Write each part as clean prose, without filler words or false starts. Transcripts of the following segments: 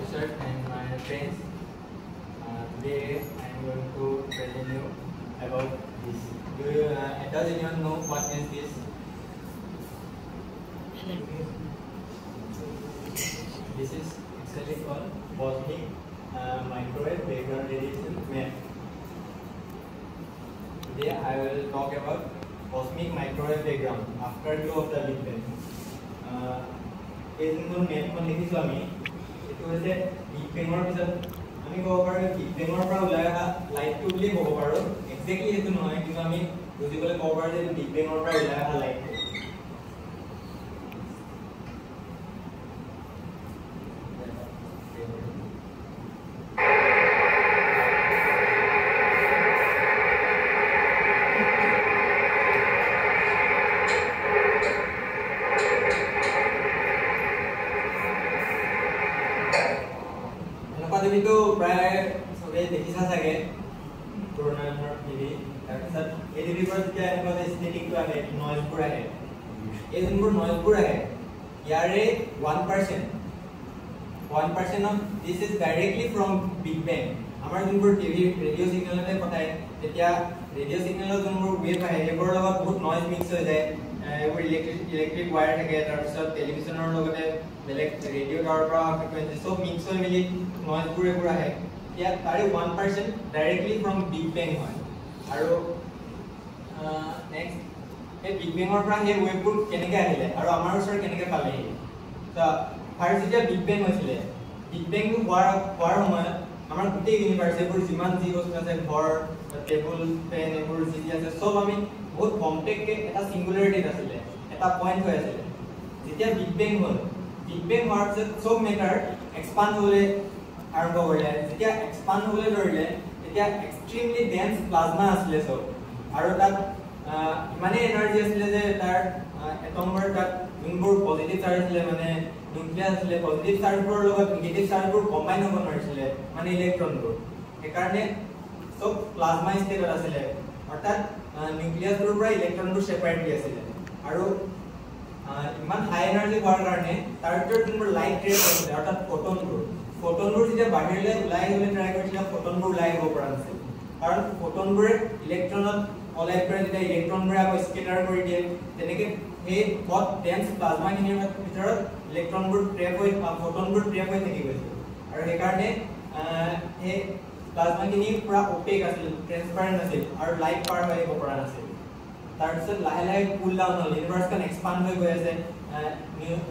sir and my friends. Today I am going to present you about this. Does anyone know what is this? This is actually called cosmic microwave background radiation map. Today I will talk about cosmic microwave background afterglow of the Big Bang. এই যোনখন মেপখন দেখিছোঁ আমি এইটো হৈছে big বেঙৰ পিছত আমি ক'ব পাৰোঁ বিগ বেঙৰ পৰা ওলাই অহা লাইটটো বুলি ক'ব পাৰোঁ একজেক্টলি সেইটো নহয় কিন্তু আমি বুজিবলৈ ক'ব পাৰোঁ যে বিগ বেঙৰ পৰা ওলাই অহা লাইটটো तो प्राय सबे देखिसा सके पुराना टीवी তাৰপিছত এই টিভিৰ পৰা যেতিয়া এনেকুৱা ষ্টেটিকটো আহে নয়েজবোৰ আহে এই যোনবোৰ নয়েজবোৰ আহে ইয়াৰে 1% of this is directly from Big Bang আমাৰ যোনবোৰ টিভি ৰেডিঅ' সিগনেলতে পঠায় তেতিয়া ৰেডিঅ' সিগনেলৰ যোনবোৰ ৱেভ আহে এইবোৰৰ লগত বহুত নয়েজ মিক্স হৈ যায় এইবোৰ ইলেক্ট্ৰিক ৱায়াৰ থাকে তাৰপিছত টেলিভিছনৰ লগতে বেলেগ ৰেডিঅ' টাৱাৰ পৰা ফ্ৰিকুৱেন্সি সব মিক্স হৈ মিলি নয়েজবোৰ এইবোৰ আহে ইয়াত তাৰে 1% ডাইৰেক্টলি ফ্ৰম বিগ বেং হয় আৰু নেক্সট এই বিগ বেঙৰ পৰা সেই ৱেভবোৰ কেনেকৈ আহিলে আৰু আমাৰ ওচৰত কেনেকৈ পালেহি তো ফাৰ্ষ্ট যেতিয়া বিগ বেং হৈছিলে বিগ বেংটো হোৱাৰ সময়ত আমাৰ গোটেই ইউনিভাৰ্চবোৰ যিমান যি বস্তু আছে ঘৰ টেবুল ফেন এইবোৰ যি আছে সব আমি বহুত কম্পেক্টকে এটা সিঙ্গুলাৰিটিত আছিলে এটা পইণ্ট হৈ আছিলে যেতিয়া বিগ বেং হ'ল বিগ বেং হোৱাৰ পিছত সব মেটাৰ এক্সপান্ড হ'বলৈ আৰম্ভ কৰিলে যেতিয়া এক্সপান্ড হ'বলৈ ধৰিলে তেতিয়া এক্সট্ৰিমলি ডেন্স প্লাজমা আছিলে সব আৰু তাত ইমানেই এনাৰ্জি আছিলে যে তাৰ এটমৰ তাত যোনবোৰ পজিটিভ চাৰ্জ আছিলে মানে নিউক্লিয়াছ আছিলে পজিটিভ চাৰ্জবোৰৰ লগত নিগেটিভ চাৰ্জবোৰ কম্বাইন হ'ব নোৱাৰিছিলে মানে ইলেক্ট্ৰনবোৰ সেইকাৰণে সব প্লাজমা ষ্টেটত আছিলে অৰ্থাৎ নিউক্লিয়াছটোৰ পৰা ইলেক্ট্ৰনবোৰ সেপাৰেট দি আছিলে আৰু ইমান হাই এনাৰ্জি হোৱাৰ কাৰণে তাৰ ভিতৰত যোনবোৰ লাইট ট্ৰেপ হৈছিলে অৰ্থাৎ ফটনবোৰ যেতিয়া বাহিৰলৈ ওলাই আহিবলৈ ট্ৰাই কৰিছিলে ফটনবোৰ ওলাই আহিব পৰা নাছিল কাৰণ ফটনবোৰে ইলেক্ট্ৰনত কলাইড কৰে যেতিয়া ইলেক্ট্ৰনবোৰে আকৌ স্কেটাৰ কৰি দিয়ে তেনেকৈ সেই বহুত ডেন্স প্লাজমাখিনিৰ ভিতৰত ইলেক্ট্ৰনবোৰ ট্ৰেপ হৈ ফটনবোৰ ট্ৰেপ হৈ থাকি গৈছিল আৰু সেইকাৰণে সেই প্লাজমাখিনি পুৰা অপেক আছিল ট্ৰেন্সপাৰেণ্ট আছিল আৰু লাইট পাৰ হৈ আহিব পৰা নাছিল তাৰপিছত লাহে লাহে কুল ডাউন হ'ল ইউনিভাৰ্ছখন এক্সপান্ড হৈ গৈ আছে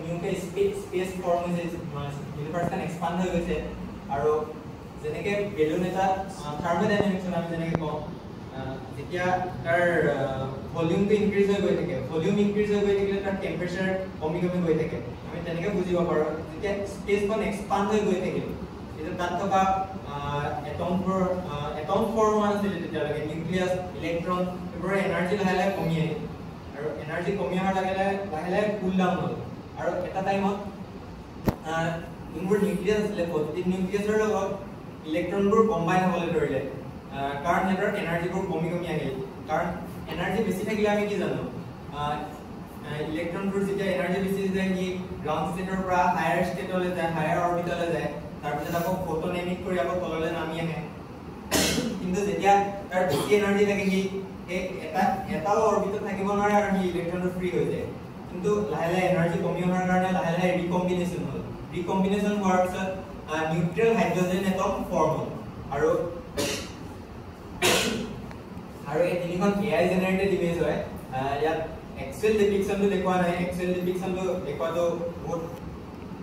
নিউকে স্পেচ ফৰ্ম হৈছে ইউনিভাৰ্ছখন এক্সপান্ড হৈ গৈছে আৰু যেনেকৈ বেলুন এটা থাৰ্মোডাইনামিক্সত আমি যেনেকৈ কওঁ যেতিয়া তাৰ ভলিউমটো ইনক্ৰিজ হৈ গৈ থাকে ভলিউম ইনক্ৰিজ হৈ গৈ থাকিলে তাৰ টেম্পাৰেচাৰ কমি কমি গৈ থাকে আমি তেনেকৈ বুজিব পাৰোঁ যেতিয়া স্পেচখন এক্সপান্ড হৈ গৈ থাকিল তেতিয়া তাত থকা এটম ফৰ্ম হোৱা নাছিলে তেতিয়ালৈকে নিউক্লিয়াছ ইলেক্ট্ৰন এইবোৰৰ এনাৰ্জি লাহে লাহে কমি আহিল আৰু এনাৰ্জি কমি অহাৰ লাহে লাহে কুল ডাউন হ'ল আৰু এটা টাইমত যোনবোৰ নিউক্লিয়াছ আছিলে পজিটিভ নিউক্লিয়াছৰ লগত ইলেক্ট্ৰনবোৰ কম্বাইন হ'বলৈ ধৰিলে কাৰণ সিহঁতৰ এনাৰ্জিবোৰ কমি কমি আহিল কাৰণ এনাৰ্জি বেছি থাকিলে আমি কি জানো ইলেক্ট্ৰনবোৰ যেতিয়া এনাৰ্জি বেছি যায় সি গ্ৰাউণ্ড ষ্টেটৰ পৰা হায়াৰ ষ্টেটলৈ যায় হায়াৰ অৰ্বিটলৈ যায় তাৰপিছত আকৌ ফটন এমিট কৰি আকৌ তললৈ নামি আহে কিন্তু যেতিয়া তাৰ বেছি এনাৰ্জি থাকে সি এটাও অৰ্বিটত থাকিব নোৱাৰে আৰু সি ইলেক্ট্ৰনটো ফ্ৰী হৈ যায় কিন্তু লাহে লাহে এনাৰ্জি কমি অহাৰ কাৰণে লাহে লাহে ৰিকম্বিনেশ্যন হ'ল ৰিকম্বিনেশ্যন হোৱাৰ পিছত নিউট্ৰেল হাইড্ৰজেন এটম ফৰ্ম হ'ল আৰু এই তিনিখন এআই জেনেৰেটেড ইমেজ হয় ইয়াত এক্সুৱেল ডিপিকশ্যনটো দেখুওৱা নাই এক্সুৱেল ডিপিকশ্যনটো দেখুৱাটো বহুত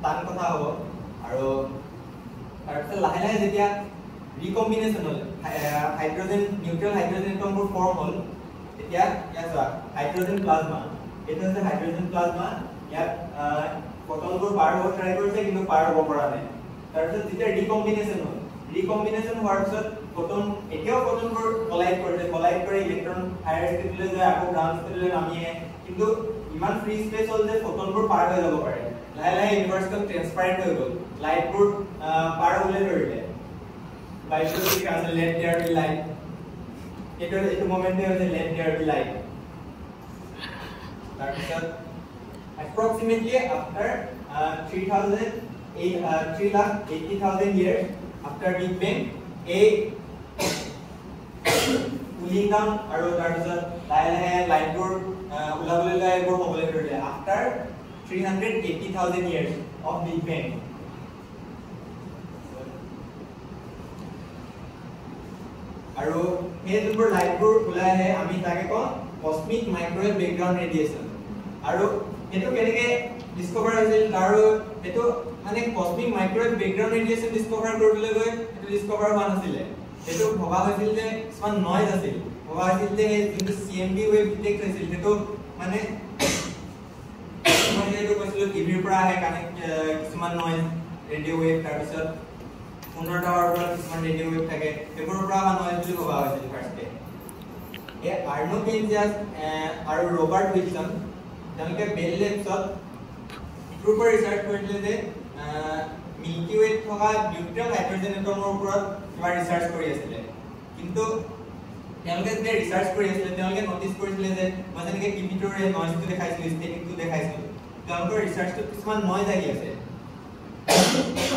টান কথা হ'ব আৰু তাৰপিছত লাহে লাহে যেতিয়া ৰিকম্বিনেশ্যন হ'ল হাইড্ৰজেন নিউট্ৰেল হাইড্ৰজেন এটমবোৰ ফৰ্ম হ'ল তেতিয়া ইয়াত চোৱা হাইড্ৰজেন প্লাজমা এইটো হৈছে হাইড্ৰজেন প্লাজমা ইয়াত ফটনবোৰ পাৰ হ'ব ট্ৰাই কৰিছে কিন্তু পাৰ হ'ব পৰা নাই তাৰপিছত যেতিয়া ৰিকম্বিনেশ্যন হ'ল ৰিকম্বিনেশ্যন হোৱাৰ পিছত ফটন এতিয়াও ফটনবোৰ কলাইড কৰে ইলেক্ট্ৰন হায়াৰ ষ্টেটলৈ যায় আকৌ গ্ৰাউণ্ড ষ্টেটলৈ নামি আহে কিন্তু ইমান ফ্ৰী স্পেচ হ'ল যে ফটনবোৰ পাৰ হৈ যাব পাৰে লাহে লাহে ইউনিভাৰ্ছখন ট্ৰেন্সপাৰেণ্ট হৈ গ'ল লাইটবোৰ পাৰ হ'বলৈ ধৰিলে লাইটটো ঠিক আছে লেট দেয়াৰ বি লাইট এইটো মোমেণ্টে হৈছে লেট দেয়াৰ বি লাইট তাৰপিছত approximately after 3000 3,80,000 years after Big Bang, a cooling down আৰু তাৰপিছত লাহে লাইটবোৰ উলাবলৈ লৈ এইবোৰ হ'বলৈ ধৰিলে after 380,000 years of Big Bang. আৰু এই যোনবোৰ লাইটবোৰ ওলাই আহে আমি তাকে কওঁ কসমিক মাইক্ৰৱেভ বেকগ্ৰাউণ্ড ৰেডিয়েশ্যন আৰু এটো কেনেকে ডিসকভাৰ হৈছিল আৰু এটো মানে কসমিক মাইক্ৰৱেভ বেকগ্ৰাউণ্ড ৰেডিয়েশ্যন ডিসকভাৰ কৰিবলৈ গৈ এটো ডিসকভাৰ হোৱা নাছিল এটো ভবা হৈছিল যে কিছুমান নয়েজ আছিল ভবা হৈছিল যে যোনটো CMB ৱেভ ডিটেক্ট হৈছিল এটো মানে মই যেটো কৈছিল টিভিৰ পৰা আহে কানেক্ট কিছুমান নয়েজ ৰেডিঅ' ৱেভ তাৰ পিছত পুনৰ টাৱাৰ পৰা কিছুমান ৰেডিঅ' ৱেভ থাকে এইবোৰৰ পৰা অহা নয়েজ বুলি ভবা হৈছিল ফাৰ্ষ্টে আৰ্নো পেনজিয়াছ আৰু ৰবাৰ্ট উইলছন তেওঁলোকে বেল লেবছত ইটোৰ পৰা ৰিচাৰ্চ কৰিলে যে মিল্কি ৱেত থকা নিউট্ৰিন হাইড্ৰজেন এটমৰ ওপৰত কিবা ৰিচাৰ্চ কৰি আছিল কিন্তু তেওঁলোকে যে ৰিচাৰ্চ কৰি আছিল তেওঁলোকে নটিচ কৰিছিল যে মই যেনেকৈ টিভিটোৰ এই নয়েজটো দেখাইছিল ষ্টেটিকটো দেখাইছিল তেওঁলোকৰ ৰিচাৰ্চটো কিছুমান নয়েজ আহি আছে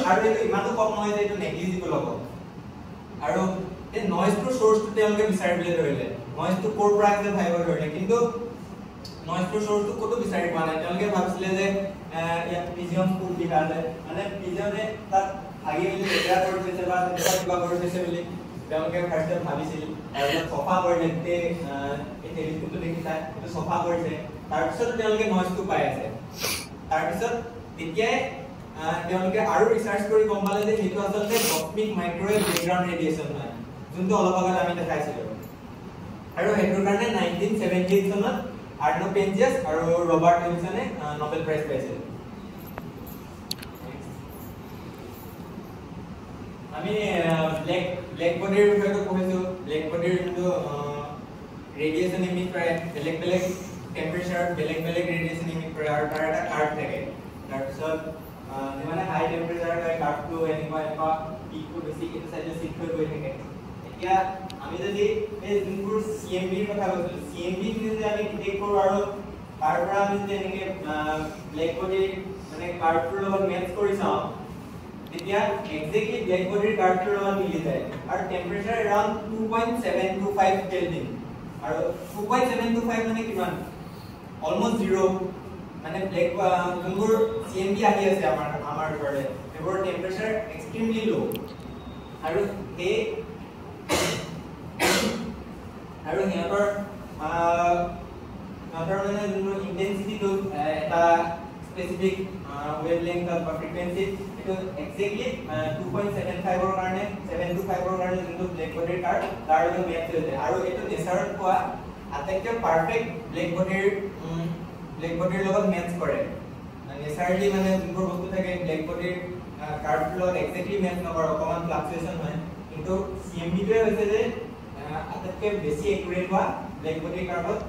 আৰু এইটো ইমানো কম নহয় যে এইটো নেগলিজিবল হ'ব আৰু এই নয়েজটোৰ সোৰ্সটো তেওঁলোকে বিচাৰিবলৈ ধৰিলে নয়েজটো ক'ৰ পৰা আহিছে ভাবিব ধৰিলে কিন্তু নয়েজটোৰ সোৰ্সটো ক'তো বিচাৰি পোৱা নাই তেওঁলোকে ভাবিছিলে যে ইয়াত পিজিয়ন স্কুল লিখা আছে মানে পিজিয়নে তাত ভাগি মেলি লেতেৰা কৰি থৈছে বা কিবা কৰি থৈছে বুলি তেওঁলোকে ফাৰ্ষ্টে ভাবিছিল আৰু চফা কৰিলে এই টেলিস্কোপটো দেখিছা এইটো চফা কৰিছে তাৰপিছত তেওঁলোকে নয়েজটো পাই আছে তাৰপিছত তেতিয়াই তেওঁলোকে আৰু ৰিচাৰ্চ কৰি গম পালে যে সেইটো আচলতে কসমিক মাইক্ৰৱেভ বেকগ্ৰাউণ্ড ৰেডিয়েশ্যন হয় যোনটো অলপ আগত আমি দেখাইছিলো আৰু সেইটোৰ কাৰণে 1978 চনত আৰ্নো পেনজিয়াছ আৰু ৰবাৰ্ট উইলছনে নোবেল প্ৰাইজ পাইছিল আমি ব্লেক বডিৰ বিষয়ে পঢ়িছো ব্লেক বডিৰ যোনটো ৰেডিয়েশ্যন ইমিট কৰে বেলেগ বেলেগ টেম্পাৰেচাৰ বেলেগ বেলেগ ৰেডিয়েশ্যন ইমিট কৰে আৰু তাৰ এটা কাৰ্ভ থাকে তাৰপিছত মানে হাই টেম্পাৰেচাৰ হয় কাৰ্ভটো এনেকুৱা পিকটো বেছি এইটো চাইডে শিফ্ট হৈ গৈ থাকে এতিয়া আমি যদি এই যোনবোৰ CMB ৰ কথা কৈছিলো CMB যদি আমি ডিটেক্ট কৰো আৰু তাৰ পৰা আমি যদি এনেকে ব্লেক বডি মানে কাৰ্ভটোৰ লগত মেচ কৰি চাওঁ তেতিয়া এক্স্যাক্টলি ব্লেক বডিৰ কাৰ্ভটোৰ লগত মিলি যায় আৰু টেম্পাৰেচাৰ এৰাউণ্ড 2.725 কেলভিন আৰু 2.725 মানে কিমান অলমোস্ট 0 মানে ব্লেক যোনবোৰ CMB আহি আছে আমাৰ ওচৰতে সেইবোৰ টেম্পাৰেচাৰ এক্সট্ৰিমলি লো আৰু এই আৰু সিহঁতৰ মানে যোনবোৰ ইন্টেন্সিটিটো এটা স্পেসিফিক ওয়েভলেংথ বা ফ্ৰিকুৱেন্সি এইটো এক্স্যাক্টলি 2.75 ৰ কাৰণে 725 ৰ কাৰণে যোনটো ব্লেক বডিৰ কাৰ্ভ তাৰ লগত মেচ হৈ যায় আৰু এইটো নেচাৰত পোৱা আটাইতকৈ পাৰফেক্ট ব্লেক বডিৰ লগত মেচ কৰে নেচাৰেলি মানে যোনবোৰ বস্তু থাকে ব্লেক বডিৰ কাৰ্ভটোৰ লগত এক্স্যাক্টলি মেচ নকৰে অকমান ফ্লাকচুৱেচন হয় কিন্তু CMB-টোৱে হৈছে যে আটাইতকৈ বেছি একুৰেট হোৱা ব্লেক বডিৰ কাৰ্ভত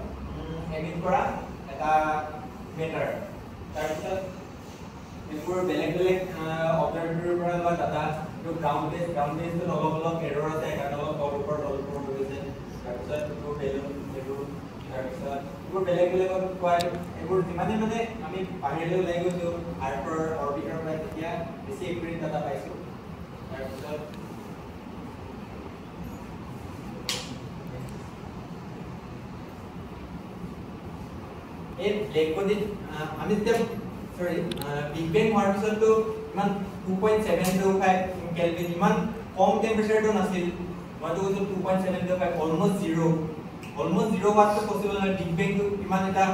এমিট কৰা এটা মেটাৰ তাৰপিছত এইবোৰ বেলেগ বেলেগ অবজাৰভেটৰীৰ পৰা লোৱা ডাটা এইটো গ্ৰাউণ্ড বেছটো অলপ এৰৰ আছে কাৰণ অলপ তল ওপৰ হৈ গৈছে তাৰপিছত এইবোৰ বেলুন এইবোৰ তাৰপিছত এইবোৰ বেলেগ বেলেগত পোৱা এইবোৰ যিমানে মানে আমি বাহিৰলৈ ওলাই গৈছোঁ আৰ্থৰ অৰ্বিটৰ পৰা তেতিয়া বেছি একুৰেট ডাটা পাইছোঁ তাৰপিছত এই ব্লেক বডিত আমি যেতিয়া বিগ বেং হোৱাৰ পিছততো ইমান 2.725 কেলভিন ইমান কম টেম্পাৰেচাৰটো নাছিল মইতো কৈছোঁ 2.725 অলমোস্ট 0 হোৱাটো পচিবল নহয় বিগ বেংটো ইমান এটা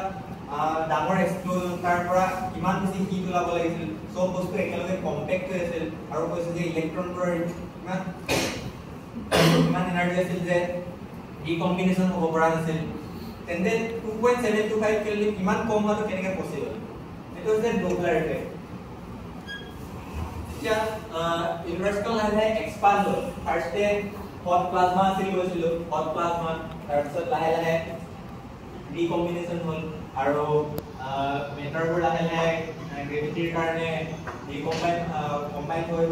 ডাঙৰ এক্সপ্লোজন তাৰ পৰা ইমান বেছি হিট ওলাব লাগিছিল চব বস্তু একেলগে কম্পেক্ট হৈ আছিল আৰু কৈছোঁ যে ইলেক্ট্ৰনবোৰৰ ইমান এনাৰ্জি আছিল যে ৰিকম্বিনেশ্যন হ'ব পৰা নাছিল তেন্তে 2.725 কেলভিন ইমান কম হোৱাটো কেনেকৈ পচিবল এইটো হৈছে ডপলাৰ ইফেক্ট এতিয়া ইউনিভাৰ্সটো লাহে এক্সপান্ড হ'ল ফাৰ্ষ্টে হট প্লাজমা আছিল গৈছিলো হট প্লাজমা তাৰপিছত লাহে লাহে ৰিকম্বিনেশ্যন হ'ল আৰু মেটাৰবোৰ লাহে লাহে গ্ৰেভিটিৰ কাৰণে কম্বাইন হৈ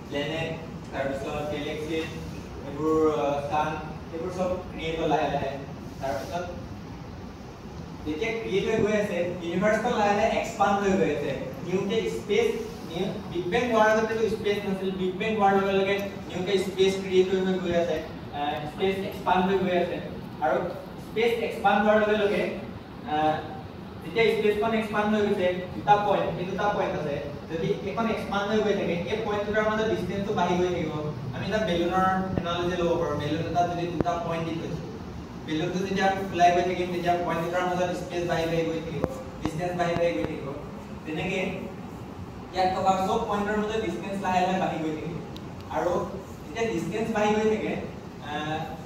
প্লেনেট তাৰপিছত গেলেক্সি এইবোৰ সান এইবোৰ সব ক্ৰিয়েট হ'ল লাহে লাহে তাৰপিছত যেতিয়া ক্ৰিয়েট হৈ গৈ আছে ইউনিভাৰ্সটো লাহে লাহে এক্সপান্ড হৈ গৈ আছে নিউকে স্পেচ বিগ বেং হোৱাৰ আগতে স্পেচ নাছিল বিগ বেং হোৱাৰ লগে লগে নিউকে স্পেচ ক্ৰিয়েট হৈ গৈ আছে স্পেচ এক্সপান্ড হৈ গৈ আছে আৰু স্পেচ এক্সপান্ড হোৱাৰ লগে লগে যেতিয়া স্পেচখন এক্সপান্ড হৈ গৈছে দুটা পইণ্ট আছে যদি এখন এক্সপান্ড হৈ গৈ থাকে এই পইণ্টটোৰ মাজত ডিসটেন্সটো বাঢ়ি গৈ থাকিব আমি এটা বেলুনৰ এনালজি ল'ব পাৰোঁ বেলুন এটা যদি দুটা পইণ্ট দি থৈছো বেলুনটো যেতিয়া ফ্লাই হৈ থাকিম তেতিয়া পইণ্টটোৰ মাজত স্পেচ বাঢ়ি গৈ থাকিব ডিসটেন্স বাঢ়ি গৈ থাকিব তেনেকৈ ইয়াত থকা সব পইণ্টৰ মাজত ডিসটেন্স লাহে লাহে বাঢ়ি গৈ থাকিব আৰু যেতিয়া ডিসটেন্স বাঢ়ি গৈ থাকে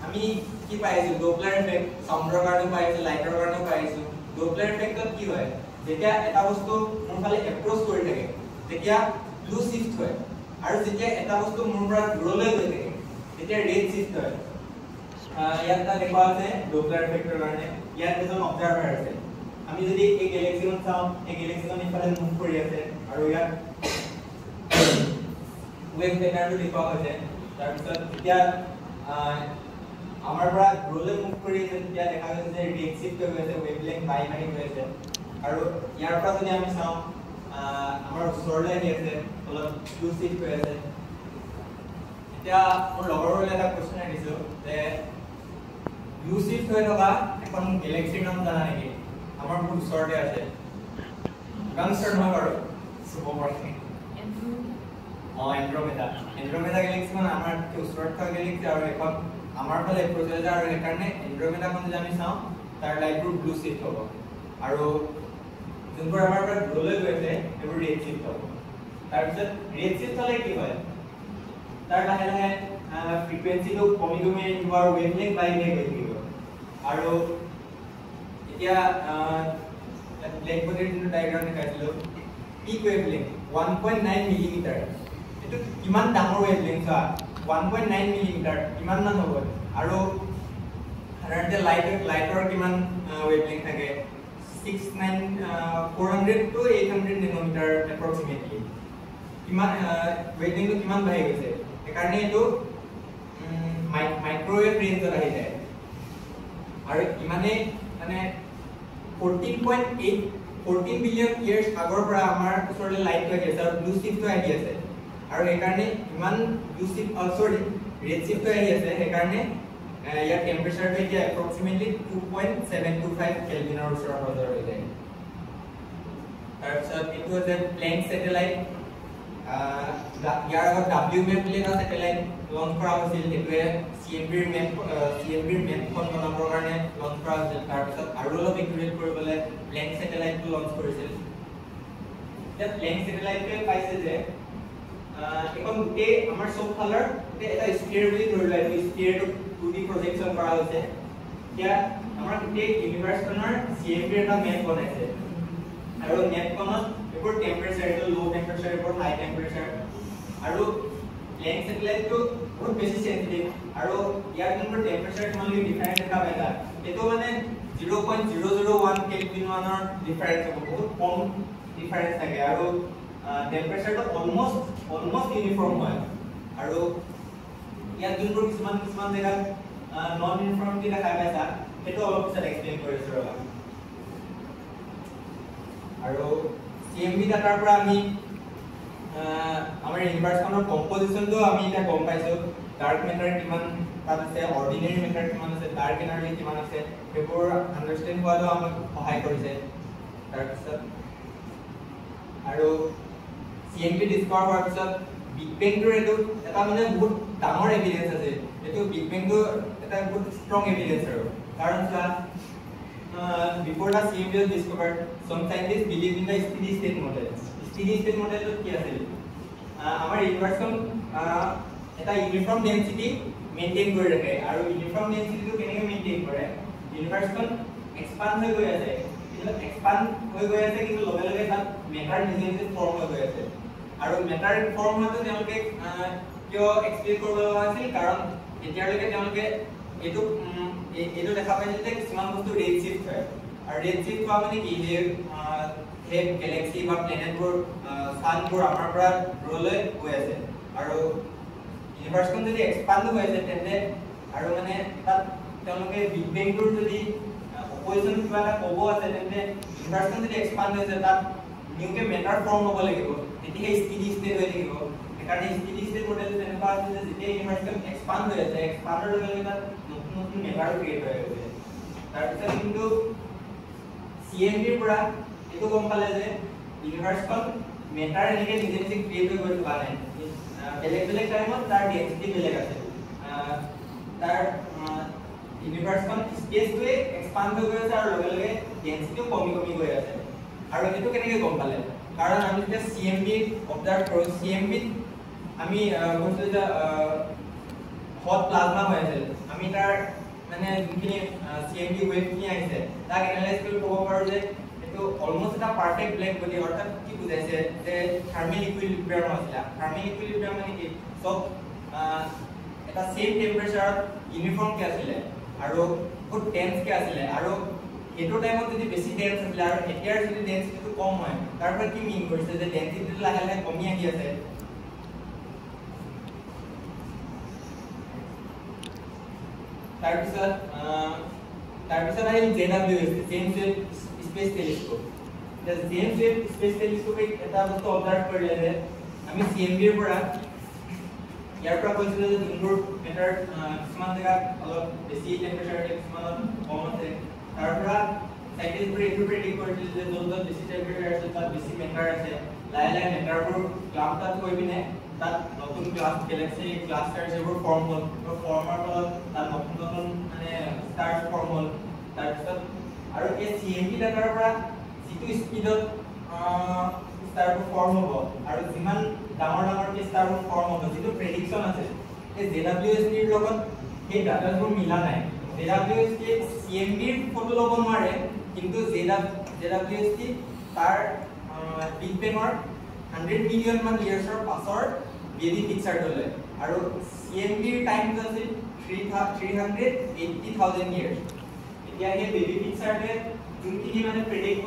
আমি কি পাই আছো ডপলাৰ ইফেক্ট সাউণ্ডৰ কাৰণে পাই আছো লাইটৰ কাৰণে পাই আছো ডপলাৰ ইফেক্টত কি হয় যেতিয়া এটা বস্তু মোৰ ফালে এপ্ৰোচ কৰি থাকে তেতিয়া ব্লু শিফট হয় আৰু যেতিয়া এটা বস্তু মোৰ পৰা দূৰলৈ গৈ থাকে তেতিয়া ৰেড শিফট হয় ইয়াত দেখুৱা আছে ডপলাৰ ইফেক্টৰ কাৰণে ইয়াত এজন অবজাৰ্ভাৰ আছে আমি যদি এই গেলেক্সিখন চাওঁ এই গেলেক্সিখন ইফালে মুভ কৰি আছে আৰু ইয়াত ৱেভ পেটাৰ্নটো দেখুৱা হৈছে তাৰপিছত যেতিয়া আমাৰ পৰা দূৰলৈ মুভ কৰি আছে তেতিয়া দেখা গৈছে যে ৰেড শিফট হৈ গৈছে ৱেভলেংথ বাঢ়ি বাঢ়ি গৈ আছে আৰু ইয়াৰ পৰা যদি আমি চাওঁ আমাৰ ওচৰলৈ আহি আছে অলপ ব্লু শিফট হৈ আছে এতিয়া মোৰ লগৰবোৰলৈ এটা কোৱেশ্চন আহিছোঁ যে ব্লু শিফট হৈ থকা এখন গেলেক্সিৰ নাম জানা নেকি আমাৰ বহুত ওচৰতে আছে গাংষ্টাৰ নহয় বাৰু চুব পাৰে এন্ড্ৰমেডা গেলেক্সিখন আমাৰ ওচৰত থকা গেলেক্সি আৰু এখন আমাৰ ফালে এপ্ৰোচ হৈ যায় আৰু সেইকাৰণে এন্ড্ৰমেডাখন যদি আমি চাওঁ তাৰ লাইটবোৰ ব্লু শিফট হ'ব আৰু যোনবোৰ আমাৰ পৰা দূৰলৈ গৈ আছে সেইবোৰ ৰেড শিফট হ'ব তাৰপিছত ৰেড শিফট হ'লে কি হয় তাৰ লাহে লাহে ফ্ৰিকুৱেঞ্চিটো কমি কমি আহিব আৰু ৱেভলেংথ বাঢ়ি বাঢ়ি গৈ থাকিব আৰু এতিয়া ব্লেক বডিৰ যোনটো ডায়েগ্ৰাম দেখাইছিলোঁ পিক ৱেভলেংথ 1.9 মিলিমিটাৰ এইটো কিমান ডাঙৰ ৱেভলেংথ চোৱা 1.9 মিলিমিটাৰ কিমান মান হ'ব আৰু সাধাৰণতে লাইটৰ কিমান ৱেভলেংথ থাকে 400 to 800 নেনোমিটাৰ এপ্ৰক্সিমেটলি কিমান ৱেভলেংথটো কিমান বাঢ়ি গৈছে সেইকাৰণে এইটো মাইক্ৰৱেভ ৰেঞ্জত আহি যায় আৰু ইমানে মানে 14 বিলিয়ন ইয়াৰ্ছ আগৰ পৰা আমাৰ ওচৰলৈ লাইটটো আহি আছে আৰু ব্লু শিফটটো আহি আছে আৰু সেইকাৰণে ইমান ব্লু শিফট ৰেড শিফটটো আহি আছে সেইকাৰণে ইয়াৰ টেম্পাৰেচাৰটো এতিয়া এপ্ৰক্সিমেটলি 2.725 কেলভিনৰ ওচৰৰ পাজৰ হৈ যায় তাৰপিছত এইটো হৈছে প্লেংক ছেটেলাইট ইয়াৰ আগত WMAP বুলি এটা ছেটেলাইট লঞ্চ কৰা হৈছিল সেইটোৱে CMB-ৰ মেপখন বনাবৰ কাৰণে লঞ্চ কৰা হৈছিল তাৰপিছত আৰু অলপ একুৰেট কৰিবলৈ প্লেংক ছেটেলাইটটো লঞ্চ কৰিছিল এতিয়া প্লেংক ছেটেলাইটটোৱে পাইছে যে এখন গোটেই আমাৰ চব ফালৰ এটা স্ফিয়াৰ বুলি ধৰি লোৱা এইটো স্ফিয়াৰটো 2D প্ৰজেকশ্যন কৰা হৈছে এতিয়া আমাৰ গোটেই ইউনিভাৰ্ছখনৰ CMB-ৰ এটা মেপ বনাইছে আৰু মেপখনত এইবোৰ টেম্পাৰেচাৰ এইটো লো টেম্পাৰেচাৰ এইবোৰ হাই টেম্পাৰেচাৰ আৰু প্লেংক ছেটেলাইটটো বহুত বেছি সেনচিটিভ আৰু ইয়াৰ যোনবোৰ টেম্পাৰেচাৰ তোমালোকে ডিফাৰেন্স দেখা পাইছা এইটো মানে 0.001 কেলভিন মানৰ ডিফাৰেন্স হ'ব বহুত কম ডিফাৰেন্স থাকে আৰু টেম্পাৰেচাৰটো অলমোষ্ট ইউনিফৰ্ম হয় আৰু ইয়াত যোনবোৰ কিছুমান জেগাত নন ইউনিফৰ্মিটি দেখা পাইছা সেইটো অলপ পিছত এক্সপ্লেইন কৰিছো ৰবা আৰু CMB ডাটাৰ পৰা আমি আমাৰ ইউনিভাৰ্ছখনৰ কম্পজিশনটো আমি এটা গম পাইছো ডাৰ্ক মেটাৰ কিমান তাত আছে অৰ্ডিনাৰী মেটাৰ কিমান আছে ডাৰ্ক এনাৰ্জি কিমান আছে সেইবোৰ আন্ডাৰষ্টেণ্ড হোৱাটো আমাক সহায় কৰিছে তাৰপিছত আৰু CMB ডিস্কভাৰ হোৱাৰ পিছত বিগ বেংটোৰ এইটো এটা মানে বহুত ডাঙৰ এভিডেন্স আছে এইটো বিগ বেংটো এটা বহুত ষ্ট্ৰং এভিডেন্স আৰু কাৰণ চোৱা before the CMB was discovered, some scientists believed in the steady state model. Steady state model to কি আছিল আমাৰ ইউনিভাৰ্সখন এটা ইউনিফৰ্ম ডেন্সিটি মেইনটেইন কৰি ৰাখে আৰু ইউনিফৰ্ম ডেন্সিটিটো কেনেকৈ মেইনটেইন কৰে ইউনিভাৰ্সখন এক্সপান্ড হৈ গৈ আছে কিন্তু লগে লগে তাত মেটাৰ নিজে নিজে ফৰ্ম হৈ গৈ আছে আৰু মেটাৰ ফৰ্ম হোৱাটো তেওঁলোকে কিয় এক্সপ্লেইন কৰিব লগা হৈছিল কাৰণ এতিয়ালৈকে তেওঁলোকে এইটো দেখা পাইছে যে কিছুমান বস্তু ৰেড শিফট হয় আৰু ৰেড শিফট হোৱা মানে কি যে সেই গেলেক্সি বা প্লেনেটবোৰ সানবোৰ আমাৰ পৰা দূৰলৈ গৈ আছে আৰু ইউনিভাৰ্সখন যদি এক্সপান্ড হৈ আছে তেন্তে আৰু মানে তাত তেওঁলোকে বিগ বেংটোৰ যদি অপজিশন কিবা এটা ক'ব আছে তেন্তে ইউনিভাৰ্সখন যদি এক্সপান্ড হৈছে তাত নিউকে মেটাৰ ফৰ্ম হ'ব লাগিব তেতিয়া স্টেডি ষ্টেট হৈ থাকিব সেইকাৰণে স্টেডি ষ্টেট মডেল তেনেকুৱা আছে যে যেতিয়া ইউনিভাৰ্সখন এক্সপান্ড হৈ আছে এক্সপান্ডৰ লগে লগে তাত নতুন নতুন মেটাৰ ক্ৰিয়েট হৈ আছে তাৰপিছত কিন্তু CMB-ৰ পৰা এইটো গম পালে যে ইউনিভাৰ্সখন মেটাৰ এনেকৈ নিজে নিজে ক্ৰিয়েট হৈ গৈ থকা নাই বেলেগ বেলেগ টাইমত তাৰ ডেন্সিটি বেলেগ আছে তাৰ ইউনিভাৰ্সখন স্পেচটোৱে এক্সপান্ড হৈ গৈ আছে আৰু লগে লগে ডেন্সিটিও কমি কমি গৈ আছে আৰু এইটো কেনেকৈ গম পালে কাৰণ আমি যেতিয়া CMB অবজাৰ্ভ কৰোঁ CMB আমি কৈছোঁ যে হট প্লাজমা হৈ আছিল আমি তাৰ মানে যোনখিনি CMB ৱেভখিনি আহিছে তাক এনালাইজ কৰি ক'ব পাৰোঁ যে এইটো অলমোষ্ট এটা পাৰফেক্ট ব্লেক বডি অৰ্থাৎ কি বুজাইছে যে থাৰ্মেল ইকুইলিব্ৰিয়াম আছিলে থাৰ্মেল ইকুইলিব্ৰিয়াম মানে কি চব এটা সেম টেম্পাৰেচাৰত ইউনিফৰ্মকে আছিলে আৰু বহুত ডেন্সকে আছিলে আৰু এইটো টাইমত যদি বেছি ডেন্স আছিলে আৰু এতিয়াৰ যদি ডেন্সিটিটো কম হয় তাৰ পৰা কি মিন কৰিছে যে ডেন্সিটিটো লাহে লাহে কমি আহি আছে তাৰপিছত আহিল JWST James Webb Space Telescope James Webb Space টেলিস্কোপে এটা বস্তু অবজাৰ্ভ কৰিলে যে আমি CMB-ৰ পৰা ইয়াৰ পৰা কৈছিলোঁ যে যোনবোৰ মেটাৰ কিছুমান জেগাত অলপ বেছি টেম্পাৰেচাৰ কিছুমানত কম আছে তাৰ পৰা সাইন্টিষ্টবোৰে এইটো প্ৰেডিক্ট কৰিছিল যে য'ত য'ত বেছি টেম্পাৰেচাৰ আছে তাত বেছি মেটাৰ আছে লাহে লাহে মেটাৰবোৰ ক্লাষ্টাৰত গৈ পিনে তাত নতুন গেলেক্সি ক্লাষ্টাৰ যিবোৰ ফৰ্ম হ'ল ফৰ্মৰ ফলত তাত নতুন নতুন মানে ষ্টাৰ্ছ ফৰ্ম হ'ল তাৰপিছত আৰু এই CMB ডাটাৰ পৰা যিটো স্পীডত ষ্টাৰবোৰ ফৰ্ম হ'ব আৰু যিমান ডাঙৰ ডাঙৰকৈ ষ্টাৰবোৰ ফৰ্ম হ'ব যিটো প্ৰেডিকশ্যন আছে এই JWST-ৰ লগত সেই ডাটাবোৰ মিলা নাই JWST CMB-ৰ ফটো ল'ব নোৱাৰে কিন্তু JWST তাৰ বিগ বেঙৰ 100 মিলিয়ন মান ইয়াৰ্ছৰ পাছৰ বেবি পিকচাৰটো লয় আৰু CMB-ৰ টাইমটো আছিল 380,000 ইয়াৰ্ছ এতিয়া সেই বেবি পিকচাৰটোৱে যোনখিনি মানে প্ৰেডিক্ট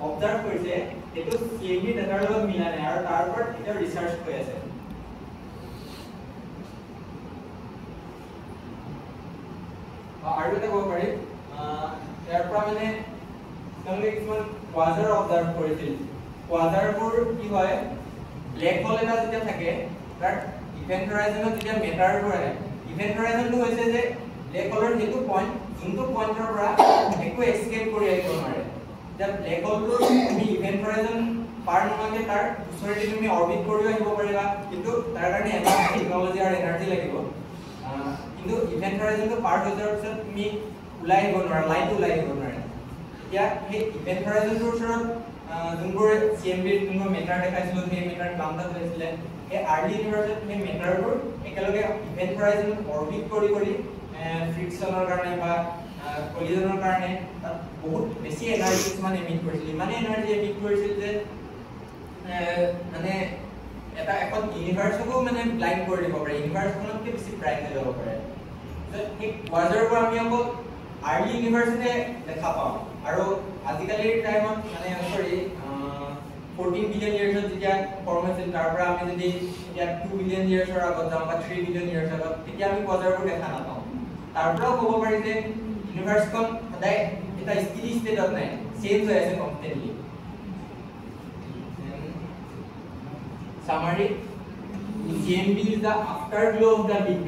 অবজাৰ্ভ কৰিছে সেইটো CMB ডাটাৰ লগত মিলা নাই আৰু তাৰ ওপৰত এতিয়া ৰিচাৰ্চ হৈ আছে আৰু এটা ক'ব পাৰি ইয়াৰ পৰা মানে তেওঁলোকে কিছুমান কোৱাজাৰ অবজাৰ্ভ কৰিছিল কোৱাজাৰবোৰ কি হয় ব্লেক হোল এটা যেতিয়া থাকে তাৰ ইভেন্ট হৰাইজনত যেতিয়া মেটাৰবোৰ আহে ইভেন্ট হৰাইজনটো হৈছে যে ব্লেক হোলৰ সেইটো পইণ্ট যোনটো পইণ্টৰ পৰা একো এস্কেপ কৰি আহিব নোৱাৰে যে ব্লেক হোলটোৰ তুমি ইভেন্ট হৰাইজন পাৰ নোহোৱাকৈ তাৰ ওচৰেদি তুমি অৰ্বিট কৰিও আহিব পাৰিবা কিন্তু তাৰ কাৰণে এটা টেকন'লজি আৰু এনাৰ্জি লাগিব কিন্তু ইভেন্ট হৰাইজনটো পাৰ হৈ যোৱাৰ পিছত তুমি ওলাই আহিব নোৱাৰা লাইট ওলাই আহিব নোৱাৰে এতিয়া সেই ইভেন্ট হৰাইজনটোৰ ওচৰত যোনবোৰ CMB-ৰ যোনবোৰ মেটাৰ দেখাইছিলোঁ সেই মেটাৰ ক্লাউডত হৈছিলে এই আৰ্লি ইউনিভাৰ্ছত সেই মেটাৰবোৰ একেলগে ইভেন্ট হৰাইজনত অৰ্বিট কৰি ফ্ৰিকশ্যনৰ কাৰণে বা কলিজনৰ কাৰণে তাত বহুত বেছি এনাৰ্জি কিছুমান এমিট কৰিছিল ইমানেই এনাৰ্জি এমিট কৰিছিল যে মানে এটা এখন ইউনিভাৰ্চকো মানে ব্লাইণ্ড কৰি দিব পাৰে ইউনিভাৰ্চখনতকৈ বেছি ব্ৰাইট হৈ যাব পাৰে সেই কোৱাজাৰবোৰ আমি অকল আৰ্লি ইউনিভাৰ্চতে দেখা পাওঁ আৰু আজিকালিৰ টাইমত মানে 14 বিলিয়ন ইয়াৰ্ছত যেতিয়া ফৰ্ম হৈছিল তাৰ পৰা আমি যদি এতিয়া 2 বিলিয়ন ইয়াৰ্ছৰ আগত যাওঁ বা 3 বিলিয়ন ইয়াৰ্ছ আগত তেতিয়া আমি কোৱাজাৰবোৰ দেখা নাপাওঁ তাৰ পৰাও ক'ব পাৰি যে ইউনিভাৰ্সখন সদায় এটা স্থিতি ষ্টেটত নাই চেঞ্জ হৈ আছে constantly summary CMB is the afterglow of the Big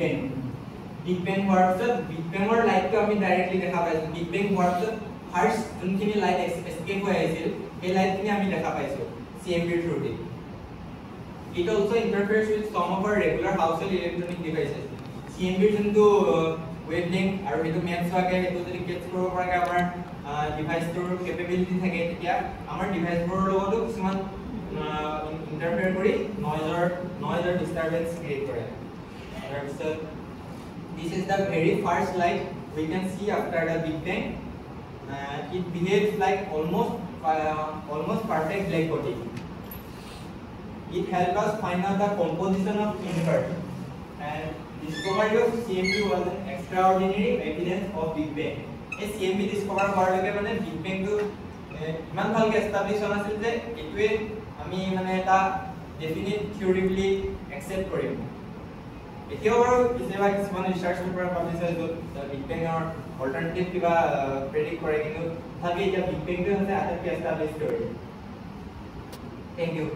Bang হোৱাৰ পিছত Big Bang-ৰ লাইটটো আমি ডাইৰেক্টলি দেখা পাইছোঁ Big Bang হোৱাৰ পিছত ফাৰ্ষ্ট যোনখিনি লাইট এস্কেপ হৈ আহিছিল সেই লাইটখিনি আমি দেখা পাইছোঁ CMB-ৰ through the It also interferes with some of our regular household electronic devices CMB-ৰ যোনটো wavelength আৰু সেইটো মেটচ হোৱাকে সেইটো যদি কেটচ কৰিব পৰাকে আমাৰ ডিভাইচটোৰ কেপেবিলিটি থাকে তেতিয়া আমাৰ ডিভাইচবোৰৰ লগতো কিছুমান interfere কৰি noise or disturbance create কৰে তাৰপিছত this is the very first light we can see after the Big Bang it behaves like almost perfect black body it helps us find out the composition of universe and discovery of CMB was an extraordinary evidence of Big Bang এই CMB discover হোৱাৰ লগে মানে Big Bang টো ইমান ভালকে এস্টাব্লিছ হোৱা নাছিল যে এইটোৱে আমি মানে এটা ডেফিনিট থিওৰিটিকেলি একচেপ্ট কৰিম এতিয়াও বাৰু কিছুমান ৰিচাৰ্চ পেপাৰ পাব্লিছ হৈছে য'ত বিগ বেঙৰ অল্টাৰনেটিভ কিবা প্ৰেডিক্ট কৰে কিন্তু তথাপি এতিয়া বিগ বেংটো হৈছে আটাইতকৈ এষ্টাব্লিছ থিওৰি থেংক ইউ